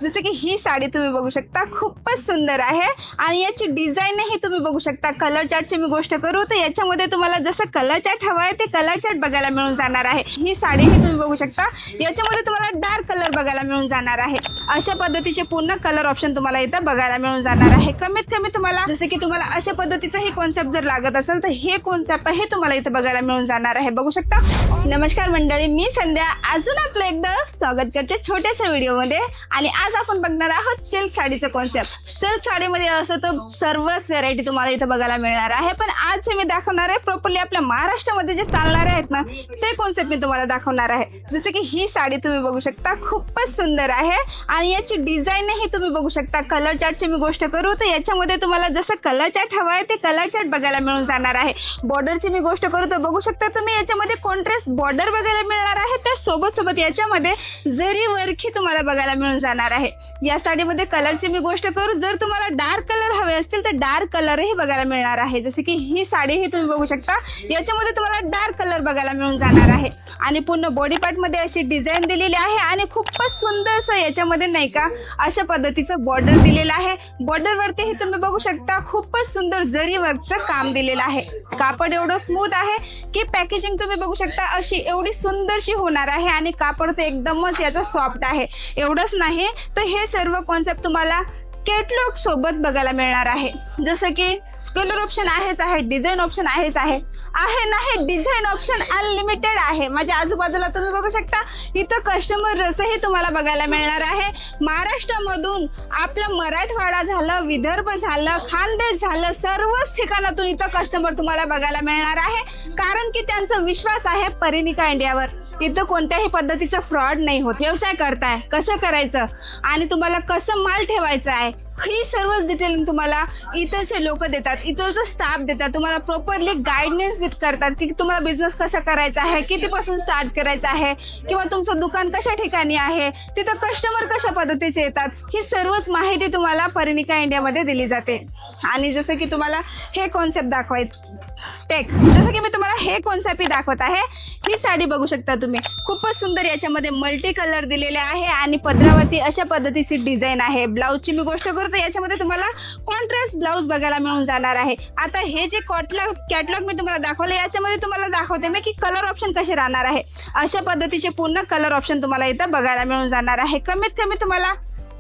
जसे की ही साडी तुम्ही बघू शकता, खूपच सुंदर आहे आणि याची डिझाईनही तुम्ही बघू शकता. कलर चार्टची मी गोष्ट करू तर याच्यामध्ये तुम्हाला जसं कलर चार्ट हवा आहे ते कलर चार्ट बघायला मिळून जाणार आहे. ही साडीही तुम्ही बघू शकता, याच्यामध्ये तुम्हाला डार्क कलर बघायला मिळून जाणार आहे. अशा पद्धतीचे पूर्ण कलर ऑप्शन तुम्हाला इथं बघायला मिळून जाणार आहे. कमीत कमी तुम्हाला जसे की तुम्हाला अशा पद्धतीचं ही कॉन्सेप्ट जर लागत असेल तर हे कॉन्सेप्ट हे तुम्हाला इथं बघायला मिळून जाणार आहे. बघू शकता. नमस्कार मंडळी, मी संध्या अजून आपलं एकदा स्वागत करते छोट्याशा व्हिडिओमध्ये. आणि आज आपण बघणार आहोत सिल्क साडीचं कॉन्सेप्ट. सिल्क साडीमध्ये असं तर सर्वच व्हेरायटी तुम्हाला इथं बघायला मिळणार आहे, पण आज जे मी दाखवणार आहे प्रॉपरली आपल्या महाराष्ट्रामध्ये जे चालणारे आहेत ना ते कॉन्सेप्ट मी तुम्हाला दाखवणार आहे. जसे की ही साडी तुम्ही बघू शकता, खूपच सुंदर आहे आणि याची डिझाईनही तुम्ही बघू शकता. कलर चार्टची मी गोष्ट करू तर याच्यामध्ये तुम्हाला जसं कलर चार्ट हवा आहे ते कलर चार्ट बघायला मिळून जाणार आहे. बॉर्डरची मी गोष्ट करू तर बघू शकता तुम्ही याच्यामध्ये कॉन्ट्रास्ट बॉर्डर बघायला मिळणार आहे. त्या सोबत याच्यामध्ये जरी वर्क तुम्हाला बघायला मिळून जाणार आहे. या साडीमध्ये कलरची मी गोष्ट करू, जर तुम्हाला डार्क कलर हवे असतील तर डार्क कलरही बघायला मिळणार आहे. जसे की ही साडीही तुम्ही बघू शकता, याच्यामध्ये तुम्हाला डार्क कलर बघायला मिळून जाणार आहे आणि पूर्ण बॉडी पार्टमध्ये अशी डिझाईन दिलेली आहे आणि खूपच सुंदरसं याच्यामध्ये नाही का अशा पद्धतीचं बॉर्डर दिलेलं आहे. बॉर्डरवरतीही तुम्ही बघू शकता खूपच सुंदर जरी वर्कचं काम दिलेलं आहे. कापड एवढं स्मूथ आहे की पॅकेजिंग तुम्ही बघू शकता अशी एवढी सुंदरशी होणार आहे आणि कापड तर एकदमच याचं सॉफ्ट आहे. एवढंच नाही तर हे सर्व कॉन्सेप्ट तुम्हाला कॅटलॉग सोबत बघायला मिळणार आहे. जसं की कलर ऑप्शन आहेच आहे, डिझाईन ऑप्शन आहेच आहे नाही, डिझाईन ऑप्शन अनलिमिटेड आहे. माझ्या आजूबाजूला तुम्ही बघू शकता इथं कस्टमर रसही तुम्हाला बघायला मिळणार आहे. महाराष्ट्रामधून आपलं मराठवाडा झालं, विदर्भ झालं, खानदेश झालं, सर्वच ठिकाणातून इथं कस्टमर तुम्हाला बघायला मिळणार आहे. कारण की त्यांचा विश्वास आहे परिनिका इंडियावर. इथं कोणत्याही पद्धतीचा फ्रॉड नाही होत. व्यवसाय करताय कसं करायचं आणि तुम्हाला कसं माल ठेवायचा आहे ही सर्वच डिटेलिंग तुम्हाला इथलचे लोक देतात, इथलचं स्टाफ देतात. तुम्हाला प्रॉपरली गायडन्स विथ करतात की तुम्हाला बिझनेस कसा करायचा आहे, कितीपासून स्टार्ट करायचा आहे किंवा तुमचं दुकान कशा ठिकाणी आहे, तिथं कस्टमर कशा पद्धतीचे येतात, ही सर्वच माहिती तुम्हाला परिनिका इंडियामध्ये दिली जाते. आणि जसं की तुम्हाला हे कॉन्सेप्ट दाखवायचं टेक, जसं की मी तुम्हाला हे कॉन्सेप्ट ही दाखवत आहे. ही साडी बघू शकता तुम्ही, खूपच सुंदर याच्यामध्ये मल्टी कलर दिलेले आहे आणि पदरावरती अशा पद्धतीची डिझाईन आहे. ब्लाऊजची मी गोष्ट करू तर याच्यामध्ये तुम्हाला कॉन्ट्रास्ट ब्लाऊज बघायला मिळून जाणार आहे. आता हे जे कॅटलॉग मी तुम्हाला दाखवलं याच्यामध्ये तुम्हाला दाखवते मी की कलर ऑप्शन कसे राहणार आहे. अशा पद्धतीचे पूर्ण कलर ऑप्शन तुम्हाला इथं बघायला मिळून जाणार आहे. कमीत कमी तुम्हाला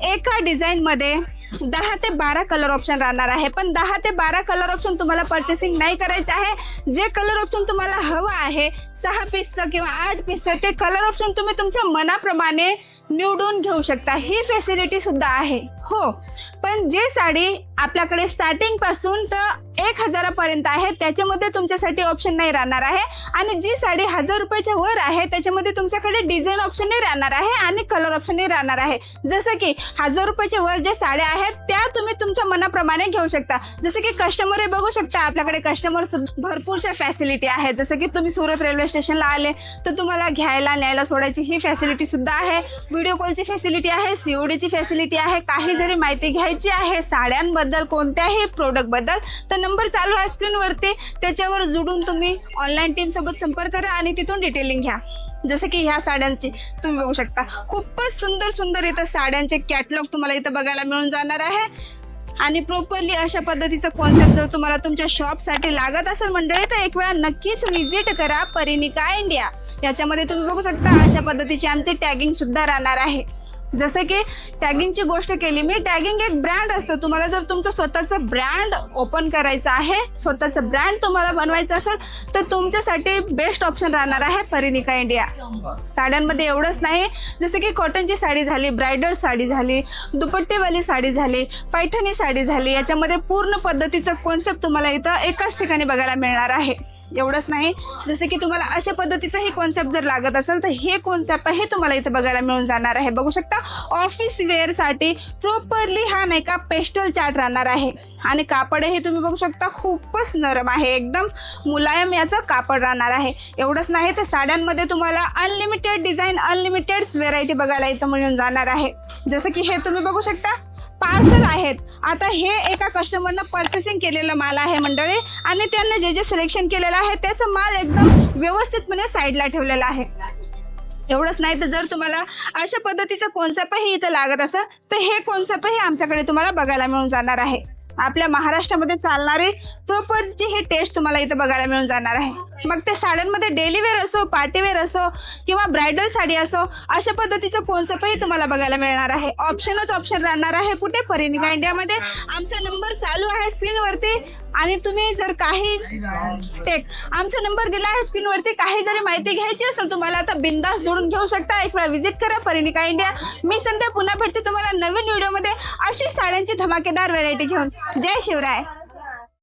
एका डिझाईनमध्ये 10 ते 12 कलर ऑप्शन राहणार आहे. पण 10 ते 12 कलर ऑप्शन तुम्हाला परचेसिंग नाही करायचं आहे. जे कलर ऑप्शन तुम्हाला हवं आहे 6 पीसचं किंवा 8 पीसचं ते कलर ऑप्शन तुम्ही तुमच्या मनाप्रमाणे निवडून घेऊ शकता. ही फॅसिलिटी सुद्धा आहे. हो, पण जे साडी आपल्याकडे स्टार्टिंग पासून तर 1000 पर्यंत आहे त्याच्यामध्ये तुमच्यासाठी ऑप्शन नाही राहणार आहे. आणि जी साडी 1000 रुपयाच्या वर आहे त्याच्यामध्ये तुमच्याकडे डिझाईन ऑप्शन नाही राहणार आहे आणि कलर ऑप्शन नाही राहणार आहे. जसं की 1000 रुपयाच्या वर ज्या साड्या आहेत त्या तुम्ही तुमच्या मनाप्रमाणे घेऊ शकता. जसं की कस्टमर हे बघू शकता, आपल्याकडे कस्टमर भरपूरशा फॅसिलिटी आहेत. जसं की तुम्ही सुरत रेल्वे स्टेशनला आले तर तुम्हाला घ्यायला न्यायला सोडायची ही फॅसिलिटी सुद्धा आहे. व्हिडिओ कॉलची फॅसिलिटी आहे, CODची फॅसिलिटी आहे. काही जरी माहिती घ्यायची आहे साड्यांबद्दल कोणत्याही प्रोडक्टबद्दल तर नंबर चालू आहे स्क्रीनवरती, त्याच्यावर जोडून तुम्ही ऑनलाईन टीमसोबत संपर्क करा आणि तिथून डिटेलिंग घ्या. जसं की ह्या साड्यांची तुम्ही बघू शकता खूपच सुंदर इथं साड्यांचे कॅटलॉग तुम्हाला इथं बघायला मिळून जाणार आहे. आणि प्रॉपरली अशा पद्धतीचं कॉन्सेप्ट जर तुम्हाला तुमच्या शॉपसाठी लागत असेल मंडळी तर एक वेळा नक्कीच व्हिजिट करा परिनिका इंडिया. याच्यामध्ये तुम्ही बघू शकता अशा पद्धतीची आमचे टॅगिंग सुद्धा राहणार आहे. जसं की टॅगिंगची गोष्ट केली मी, टॅगिंग एक ब्रँड असतो. तुम्हाला जर तुमचं स्वतःचं ब्रँड ओपन करायचं आहे, स्वतःचं ब्रँड तुम्हाला बनवायचं असेल तर तुमच्यासाठी बेस्ट ऑप्शन राहणार आहे परिनिका इंडिया. साड्यांमध्ये एवढंच नाही, जसं की कॉटनची साडी झाली, ब्रायडल साडी झाली, दुपट्टेवाली साडी झाली, पैठणी साडी झाली, याच्यामध्ये पूर्ण पद्धतीचं कॉन्सेप्ट तुम्हाला इथं एकाच ठिकाणी बघायला मिळणार आहे. एवढंच नाही, जसं की तुम्हाला अशा पद्धतीचं हे कॉन्सेप्ट जर लागत असेल तर हे कॉन्सेप्ट हे तुम्हाला इथं बघायला मिळून जाणार आहे. बघू शकता ऑफिस वेअरसाठी प्रॉपरली हा नाही का पेस्टल चार्ट राहणार आहे आणि कापड हे तुम्ही बघू शकता खूपच नरम आहे, एकदम मुलायम याचं कापड राहणार आहे. एवढंच नाही तर साड्यांमध्ये तुम्हाला अनलिमिटेड डिझाईन, अनलिमिटेड व्हेरायटी बघायला इथं मिळून जाणार आहे. जसं की हे तुम्ही बघू शकता पार्सल आहेत. आता हे एका कस्टमरनं परचेसिंग केलेलं माल आहे मंडळी आणि त्यांनी जे सिलेक्शन केलेलं आहे त्याचं माल एकदम व्यवस्थितपणे साईडला ठेवलेला आहे. एवढंच नाही तर जर तुम्हाला अशा पद्धतीचं कॉन्सेप्टही इथं लागत असेल तर हे कॉन्सेप्टही आमच्याकडे तुम्हाला बघायला मिळून जाणार आहे. आपल्या महाराष्ट्रामध्ये चालणारी प्रॉपरची ही टेस्ट तुम्हाला इथं बघायला मिळून जाणार आहे. मग ते साड्यांमध्ये डेली वेअर असो, पार्टी वेअर असो किंवा ब्रायडल साडी असो, अशा पद्धतीचं कॉन्सेप्टही तुम्हाला बघायला मिळणार आहे. ऑप्शनच ऑप्शन राहणार आहे. कुठे? परिनिका इंडियामध्ये. आमचा नंबर चालू आहे स्क्रीनवरती आणि तुम्ही जर काही आमचा नंबर दिला आहे स्क्रीनवरती, काही जरी माहिती घ्यायची असेल तुम्हाला तर बिंदास जोडून घेऊ शकता. एक वेळा व्हिजिट करा परिनिका इंडिया. मी संध्या पुन्हा भेटते तुम्हाला नवीन व्हिडिओमध्ये अशी साड्यांची धमाकेदार व्हरायटी घेऊन. जय शिवराय.